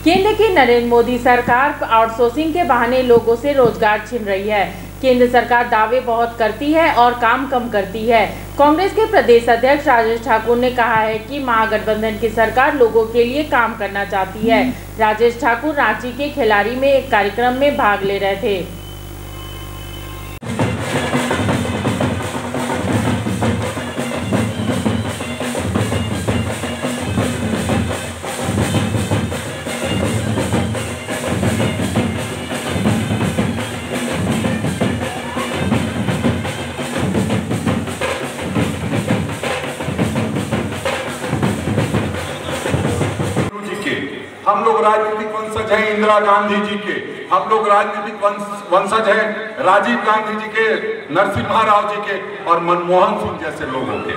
केंद्र की नरेंद्र मोदी सरकार आउटसोर्सिंग के बहाने लोगों से रोजगार छीन रही है। केंद्र सरकार दावे बहुत करती है और काम कम करती है। कांग्रेस के प्रदेश अध्यक्ष राजेश ठाकुर ने कहा है कि महागठबंधन की सरकार लोगों के लिए काम करना चाहती है। राजेश ठाकुर रांची के खिलाड़ी में एक कार्यक्रम में भाग ले रहे थे। हम लोग राजनीतिक वंशज हैं इंदिरा गांधी जी के, हम लोग राजनीतिक वंशज हैं राजीव गांधी जी के, नरसिम्हा राव जी के और मनमोहन सिंह जैसे लोगों के,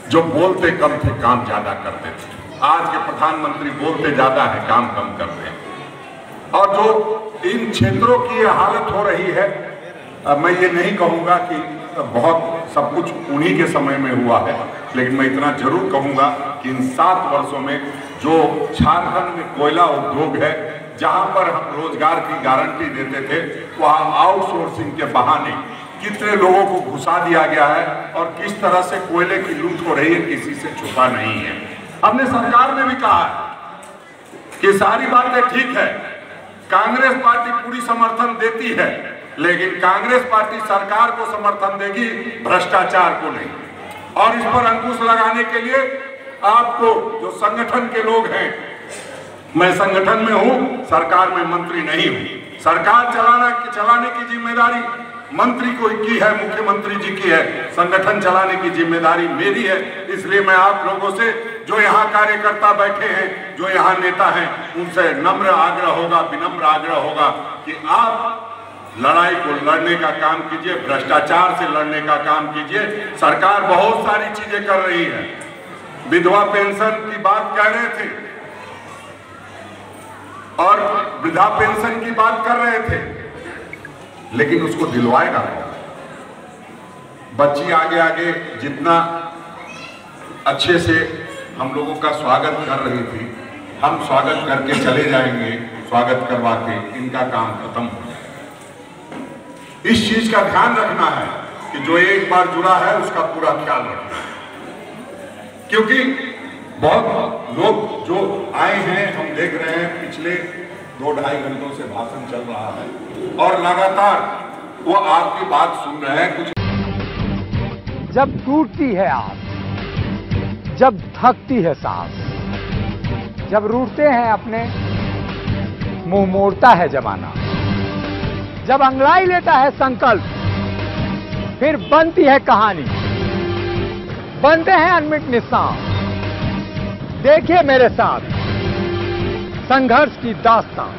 जो बोलते कम थे काम ज्यादा करते थे। आज के प्रधानमंत्री बोलते ज्यादा है काम कम करते हैं। और जो इन क्षेत्रों की हालत हो रही है, मैं ये नहीं कहूंगा कि बहुत सब कुछ उन्हीं के समय में हुआ है, लेकिन मैं इतना जरूर कहूंगा कि इन 7 वर्षों में जो झारखंड में कोयला उद्योग है, जहां पर हम रोजगार की गारंटी देते थे, वहां आउटसोर्सिंग के बहाने कितने लोगों को घुसा दिया गया है और किस तरह से कोयले की लूट हो रही है, किसी से छुपा नहीं है। हमने सरकार में भी कहा है कि सारी बातें ठीक है, कांग्रेस पार्टी पूरी समर्थन देती है, लेकिन कांग्रेस पार्टी सरकार को समर्थन देगी, भ्रष्टाचार को नहीं। और इस पर अंकुश लगाने के लिए आपको जो संगठन के लोग हैं, मैं संगठन में हूं, सरकार में मंत्री नहीं हूं। सरकार चलाने की जिम्मेदारी मंत्री को की है, मुख्यमंत्री जी की है, संगठन चलाने की जिम्मेदारी मेरी है। इसलिए मैं आप लोगों से, जो यहाँ कार्यकर्ता बैठे हैं, जो यहाँ नेता हैं, उनसे नम्र आग्रह होगा, विनम्र आग्रह होगा कि आप लड़ाई को लड़ने का काम कीजिए, भ्रष्टाचार से लड़ने का काम कीजिए। सरकार बहुत सारी चीजें कर रही है, विधवा पेंशन की बात कह रहे थे और वृद्धा पेंशन की बात कर रहे थे, लेकिन उसको दिलवाएगा बच्ची आगे आगे जितना अच्छे से हम लोगों का स्वागत कर रही थी, हम स्वागत करके चले जाएंगे, स्वागत करवा के इनका काम खत्म हो जाए। इस चीज का ध्यान रखना है कि जो एक बार जुड़ा है उसका पूरा ख्याल रखना है, क्योंकि बहुत लोग जो आए हैं, हम देख रहे हैं पिछले 2-2.5 घंटों से भाषण चल रहा है और लगातार वो आपकी बात सुन रहे हैं। कुछ जब टूटती है आस, जब थकती है सांस, जब रूठते हैं अपने, मुंह मोड़ता है जमाना, जब अंगड़ाई लेता है संकल्प, फिर बनती है कहानी, बनते हैं अनमिट निशान। देखिए मेरे साथ संघर्ष की दास्तान।